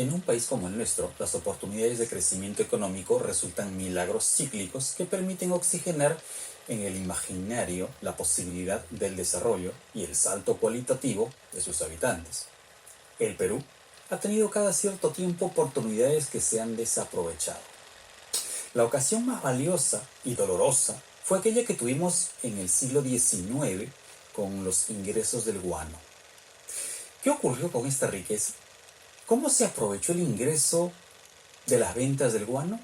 En un país como el nuestro, las oportunidades de crecimiento económico resultan milagros cíclicos que permiten oxigenar en el imaginario la posibilidad del desarrollo y el salto cualitativo de sus habitantes. El Perú ha tenido cada cierto tiempo oportunidades que se han desaprovechado. La ocasión más valiosa y dolorosa fue aquella que tuvimos en el siglo XIX con los ingresos del guano. ¿Qué ocurrió con esta riqueza? ¿Cómo se aprovechó el ingreso de las ventas del guano?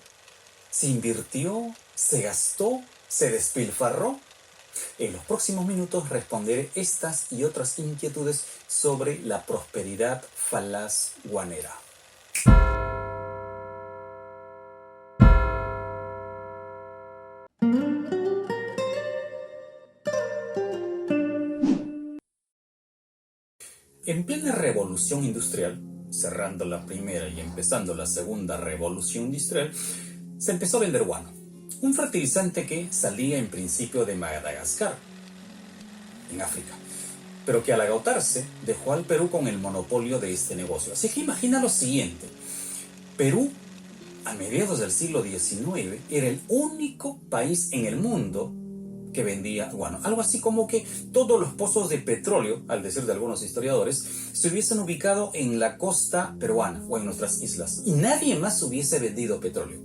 ¿Se invirtió? ¿Se gastó? ¿Se despilfarró? En los próximos minutos responderé estas y otras inquietudes sobre la prosperidad falaz guanera. En plena revolución industrial, cerrando la primera y empezando la segunda revolución industrial, se empezó a vender guano, un fertilizante que salía en principio de Madagascar, en África, pero que al agotarse dejó al Perú con el monopolio de este negocio. Así que imagina lo siguiente: Perú, a mediados del siglo XIX, era el único país en el mundo que vendía guano. Algo así como que todos los pozos de petróleo, al decir de algunos historiadores, se hubiesen ubicado en la costa peruana o en nuestras islas y nadie más hubiese vendido petróleo.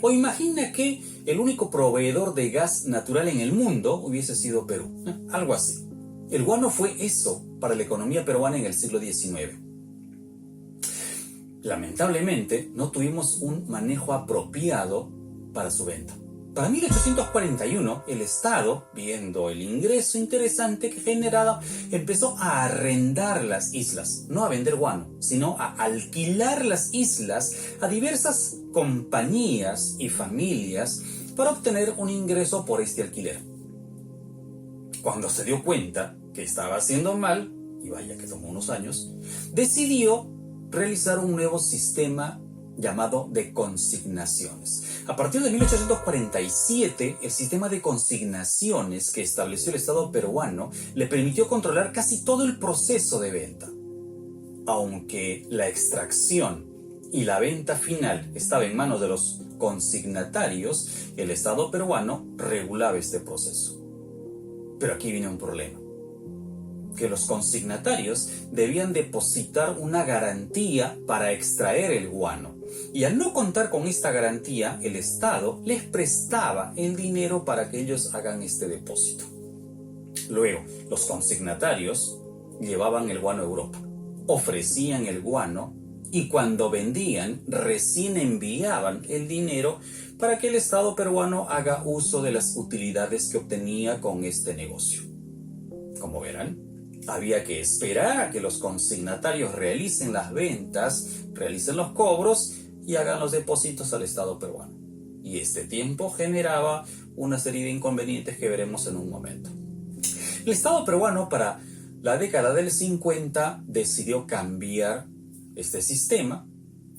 O imagina que el único proveedor de gas natural en el mundo hubiese sido Perú. Algo así. El guano fue eso para la economía peruana en el siglo XIX. Lamentablemente, no tuvimos un manejo apropiado para su venta. Para 1841, el Estado, viendo el ingreso interesante que generaba, empezó a arrendar las islas, no a vender guano, sino a alquilar las islas a diversas compañías y familias para obtener un ingreso por este alquiler. Cuando se dio cuenta que estaba haciendo mal, y vaya que tomó unos años, decidió realizar un nuevo sistema llamado de consignaciones. A partir de 1847, el sistema de consignaciones que estableció el Estado peruano le permitió controlar casi todo el proceso de venta. Aunque la extracción y la venta final estaba en manos de los consignatarios, el Estado peruano regulaba este proceso. Pero aquí viene un problema: que los consignatarios debían depositar una garantía para extraer el guano. Y al no contar con esta garantía, el Estado les prestaba el dinero para que ellos hagan este depósito. Luego, los consignatarios llevaban el guano a Europa, ofrecían el guano y cuando vendían, recién enviaban el dinero para que el Estado peruano haga uso de las utilidades que obtenía con este negocio. Como verán, había que esperar a que los consignatarios realicen las ventas, realicen los cobros y hagan los depósitos al Estado peruano. Y este tiempo generaba una serie de inconvenientes que veremos en un momento. El Estado peruano, para la década del 50, decidió cambiar este sistema.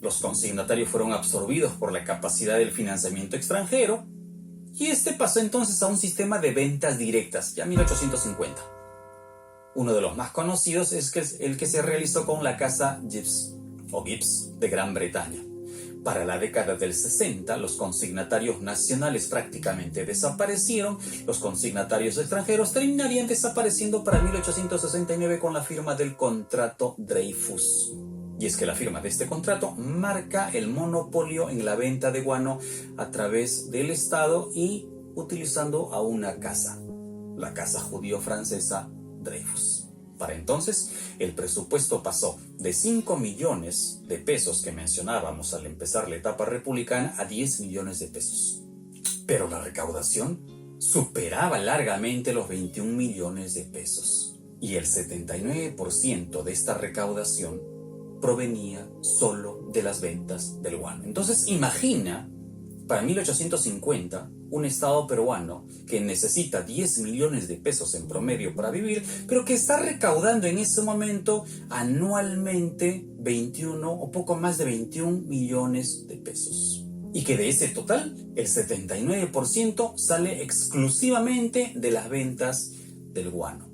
Los consignatarios fueron absorbidos por la capacidad del financiamiento extranjero y este pasó entonces a un sistema de ventas directas, ya en 1850. Uno de los más conocidos es el que se realizó con la casa Gibbs de Gran Bretaña. Para la década del 60, los consignatarios nacionales prácticamente desaparecieron. Los consignatarios extranjeros terminarían desapareciendo para 1869 con la firma del Contrato Dreyfus. Y es que la firma de este contrato marca el monopolio en la venta de guano a través del Estado y utilizando a una casa, la casa judío-francesa Dreyfus. Para entonces, el presupuesto pasó de 5 millones de pesos que mencionábamos al empezar la etapa republicana a 10 millones de pesos. Pero la recaudación superaba largamente los 21 millones de pesos. Y el 79% de esta recaudación provenía solo de las ventas del guano. Entonces, imagina, para 1850, un Estado peruano que necesita 10 millones de pesos en promedio para vivir, pero que está recaudando en ese momento anualmente 21 o poco más de 21 millones de pesos. Y que de ese total, el 79% sale exclusivamente de las ventas del guano.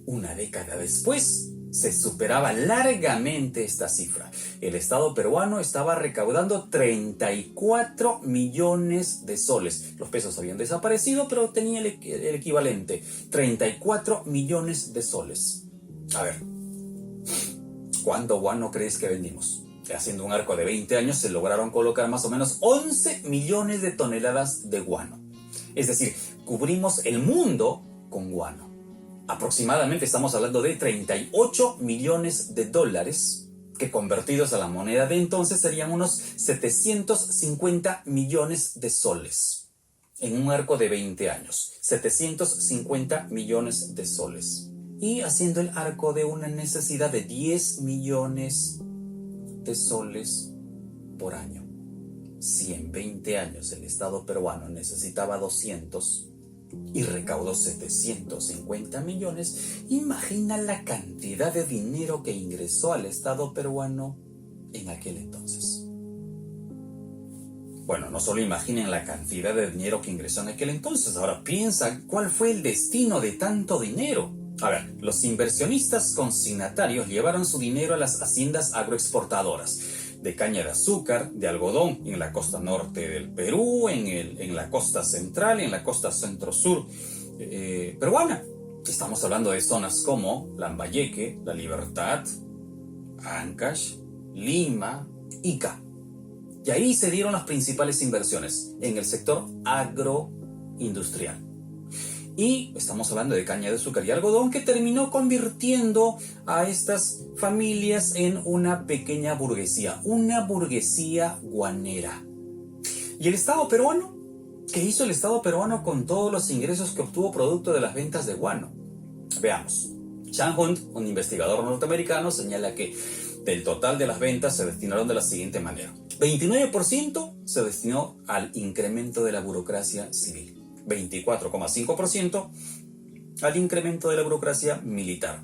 Una década después, se superaba largamente esta cifra. El Estado peruano estaba recaudando 34 millones de soles. Los pesos habían desaparecido, pero tenía el equivalente. 34 millones de soles. A ver, ¿cuánto guano crees que vendimos? Haciendo un arco de 20 años se lograron colocar más o menos 11 millones de toneladas de guano. Es decir, cubrimos el mundo con guano. Aproximadamente estamos hablando de 38 millones de dólares, que convertidos a la moneda de entonces serían unos 750 millones de soles. En un arco de 20 años, 750 millones de soles. Y haciendo el arco de una necesidad de 10 millones de soles por año. Si en 20 años el Estado peruano necesitaba 200 y recaudó 750 millones, imagina la cantidad de dinero que ingresó al Estado peruano en aquel entonces. Bueno, no solo imaginen la cantidad de dinero que ingresó en aquel entonces, ahora piensa cuál fue el destino de tanto dinero. A ver, los inversionistas consignatarios llevaron su dinero a las haciendas agroexportadoras de caña de azúcar, de algodón, en la costa norte del Perú, en la costa central, en la costa centro-sur peruana. Estamos hablando de zonas como Lambayeque, La Libertad, Ancash, Lima, Ica. Y ahí se dieron las principales inversiones en el sector agroindustrial. Y estamos hablando de caña de azúcar y algodón, que terminó convirtiendo a estas familias en una pequeña burguesía, una burguesía guanera. ¿Y el Estado peruano? ¿Qué hizo el Estado peruano con todos los ingresos que obtuvo producto de las ventas de guano? Veamos. Chan Hunt, un investigador norteamericano, señala que del total de las ventas se destinaron de la siguiente manera. 29% se destinó al incremento de la burocracia civil. 24,5% al incremento de la burocracia militar.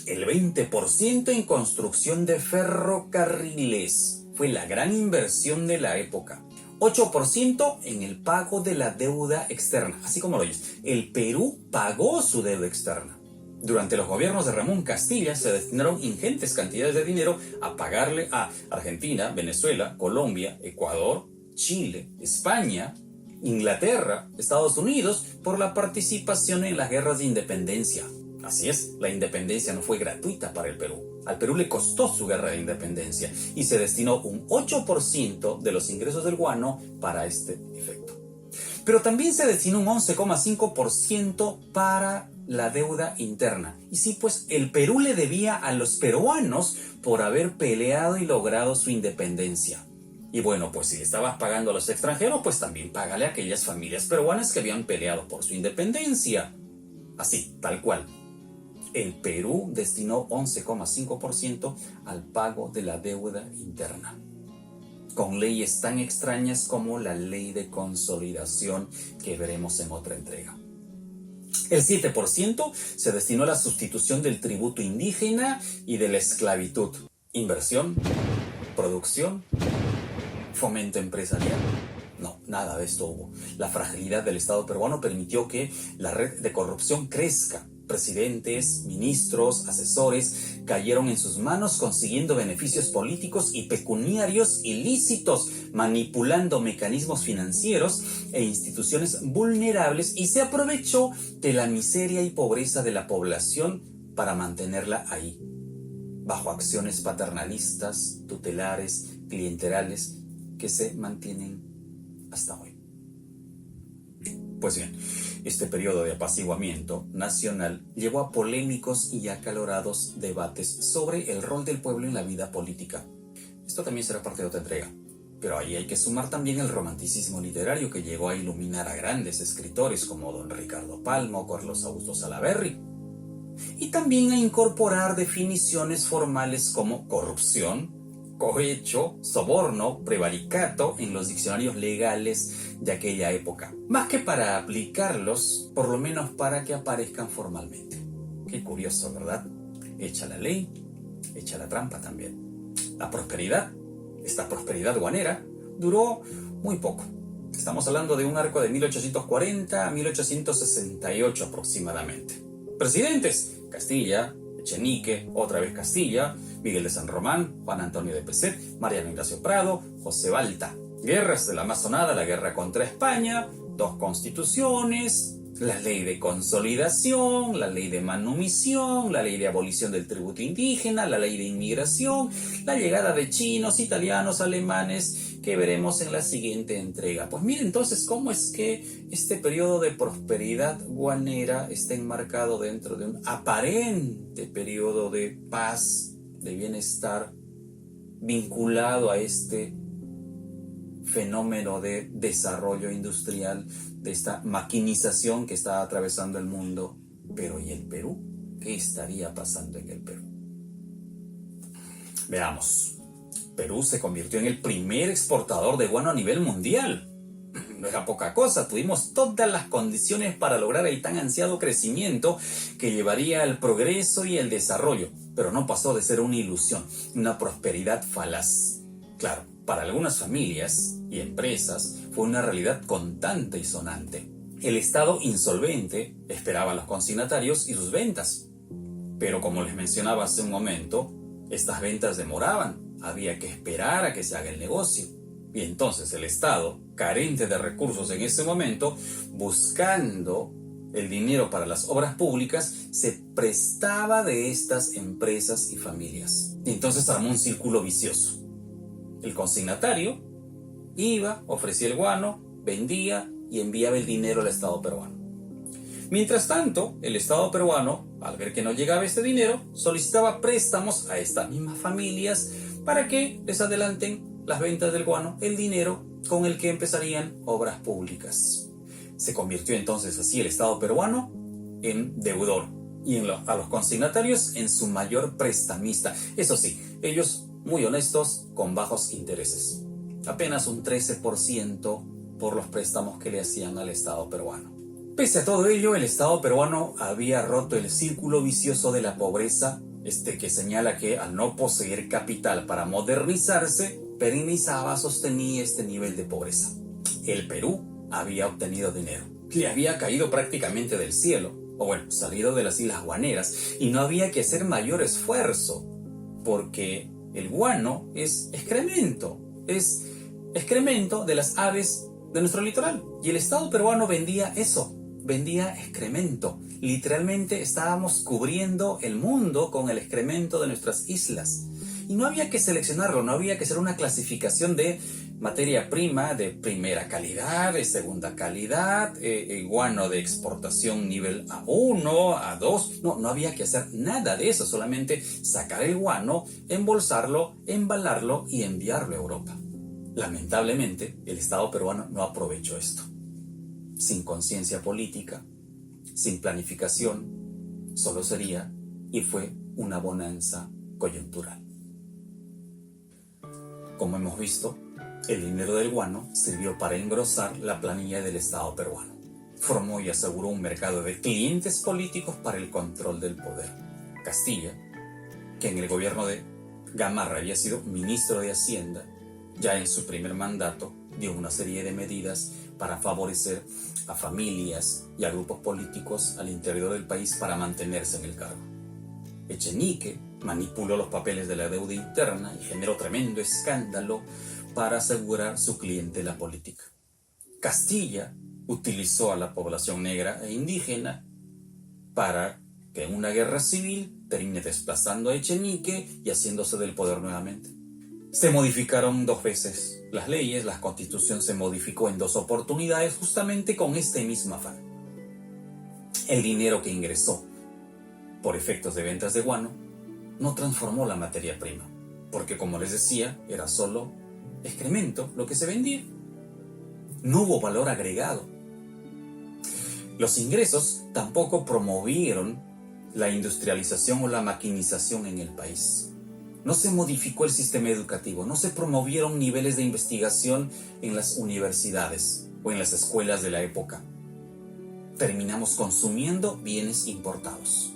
El 20% en construcción de ferrocarriles. Fue la gran inversión de la época. 8% en el pago de la deuda externa. Así como lo oyes, el Perú pagó su deuda externa. Durante los gobiernos de Ramón Castilla se destinaron ingentes cantidades de dinero a pagarle a Argentina, Venezuela, Colombia, Ecuador, Chile, España, Inglaterra, Estados Unidos, por la participación en las guerras de independencia. Así es, la independencia no fue gratuita para el Perú. Al Perú le costó su guerra de independencia y se destinó un 8% de los ingresos del guano para este efecto. Pero también se destinó un 11,5% para la deuda interna. Y sí, pues el Perú le debía a los peruanos por haber peleado y logrado su independencia. Y bueno, pues si le estabas pagando a los extranjeros, pues también págale a aquellas familias peruanas que habían peleado por su independencia. Así, tal cual. El Perú destinó 11,5% al pago de la deuda interna, con leyes tan extrañas como la ley de consolidación que veremos en otra entrega. El 7% se destinó a la sustitución del tributo indígena y de la esclavitud. Inversión, producción, fomento empresarial. No, nada de esto hubo. La fragilidad del Estado peruano permitió que la red de corrupción crezca. Presidentes, ministros, asesores cayeron en sus manos consiguiendo beneficios políticos y pecuniarios ilícitos, manipulando mecanismos financieros e instituciones vulnerables, y se aprovechó de la miseria y pobreza de la población para mantenerla ahí, bajo acciones paternalistas, tutelares, clienterales, que se mantienen hasta hoy. Pues bien, este periodo de apaciguamiento nacional llevó a polémicos y acalorados debates sobre el rol del pueblo en la vida política. Esto también será parte de otra entrega, pero ahí hay que sumar también el romanticismo literario que llegó a iluminar a grandes escritores como don Ricardo Palma o Carlos Augusto Salaverry, y también a incorporar definiciones formales como corrupción, cohecho, soborno, prevaricato en los diccionarios legales de aquella época, más que para aplicarlos, por lo menos para que aparezcan formalmente. Qué curioso, ¿verdad? Echa la ley, echa la trampa también. La prosperidad, esta prosperidad guanera, duró muy poco. Estamos hablando de un arco de 1840 a 1868 aproximadamente. Presidentes: Castilla, Echenique, otra vez Castilla, Miguel de San Román, Juan Antonio de Pezet, Mariano Ignacio Prado, José Balta. Guerras de la Amazonada, la guerra contra España, dos constituciones, la ley de consolidación, la ley de manumisión, la ley de abolición del tributo indígena, la ley de inmigración, la llegada de chinos, italianos, alemanes, que veremos en la siguiente entrega. Pues miren entonces cómo es que este periodo de prosperidad guanera está enmarcado dentro de un aparente periodo de paz, de bienestar, vinculado a este fenómeno de desarrollo industrial, de esta maquinización que está atravesando el mundo. Pero ¿y el Perú? ¿Qué estaría pasando en el Perú? Veamos. Perú se convirtió en el primer exportador de guano a nivel mundial. No era poca cosa, tuvimos todas las condiciones para lograr el tan ansiado crecimiento que llevaría al progreso y el desarrollo, pero no pasó de ser una ilusión, una prosperidad falaz. Claro, para algunas familias y empresas fue una realidad contante y sonante. El Estado insolvente esperaba a los consignatarios y sus ventas. Pero como les mencionaba hace un momento, estas ventas demoraban, había que esperar a que se haga el negocio. Y entonces el Estado, carente de recursos en ese momento, buscando el dinero para las obras públicas, se prestaba de estas empresas y familias. Y entonces armó un círculo vicioso. El consignatario iba, ofrecía el guano, vendía y enviaba el dinero al Estado peruano. Mientras tanto, el Estado peruano, al ver que no llegaba este dinero, solicitaba préstamos a estas mismas familias para que les adelanten las ventas del guano, el dinero con el que empezarían obras públicas. Se convirtió entonces así el Estado peruano en deudor y a los consignatarios en su mayor prestamista. Eso sí, ellos muy honestos, con bajos intereses. Apenas un 13% por los préstamos que le hacían al Estado peruano. Pese a todo ello, el Estado peruano había roto el círculo vicioso de la pobreza, que señala que al no poseer capital para modernizarse, perennizaba, sostenía este nivel de pobreza. El Perú había obtenido dinero. Le había caído prácticamente del cielo, o bueno, salido de las Islas Guaneras, y no había que hacer mayor esfuerzo, porque el guano es excremento de las aves de nuestro litoral. Y el Estado peruano vendía eso, vendía excremento. Literalmente estábamos cubriendo el mundo con el excremento de nuestras islas. Y no había que seleccionarlo, no había que hacer una clasificación de materia prima de primera calidad, de segunda calidad, guano de exportación nivel A1, A2. No había que hacer nada de eso, solamente sacar el guano, embolsarlo, embalarlo y enviarlo a Europa. Lamentablemente, el Estado peruano no aprovechó esto. Sin conciencia política, sin planificación, solo sería y fue una bonanza coyuntural. Como hemos visto, el dinero del guano sirvió para engrosar la planilla del Estado peruano. Formó y aseguró un mercado de clientes políticos para el control del poder. Castilla, que en el gobierno de Gamarra había sido ministro de Hacienda, ya en su primer mandato dio una serie de medidas para favorecer a familias y a grupos políticos al interior del país para mantenerse en el cargo. Echenique manipuló los papeles de la deuda interna y generó tremendo escándalo para asegurar su clientela política. Castilla utilizó a la población negra e indígena para que en una guerra civil termine desplazando a Echenique y haciéndose del poder nuevamente. Se modificaron 2 veces las leyes, la constitución se modificó en 2 oportunidades justamente con este mismo afán. El dinero que ingresó por efectos de ventas de guano no transformó la materia prima, porque como les decía, era solo excremento lo que se vendía. No hubo valor agregado. Los ingresos tampoco promovieron la industrialización o la maquinización en el país. No se modificó el sistema educativo, no se promovieron niveles de investigación en las universidades o en las escuelas de la época. Terminamos consumiendo bienes importados.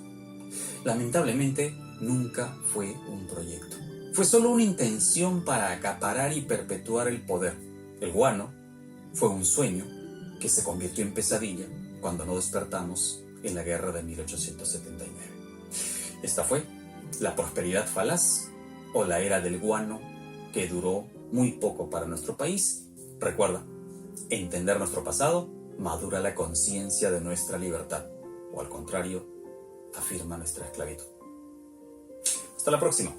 Lamentablemente, nunca fue un proyecto. Fue solo una intención para acaparar y perpetuar el poder. El guano fue un sueño que se convirtió en pesadilla cuando no despertamos en la guerra de 1879. Esta fue la prosperidad falaz o la era del guano, que duró muy poco para nuestro país. Recuerda, entender nuestro pasado madura la conciencia de nuestra libertad, o al contrario, afirma nuestra esclavitud. Hasta la próxima.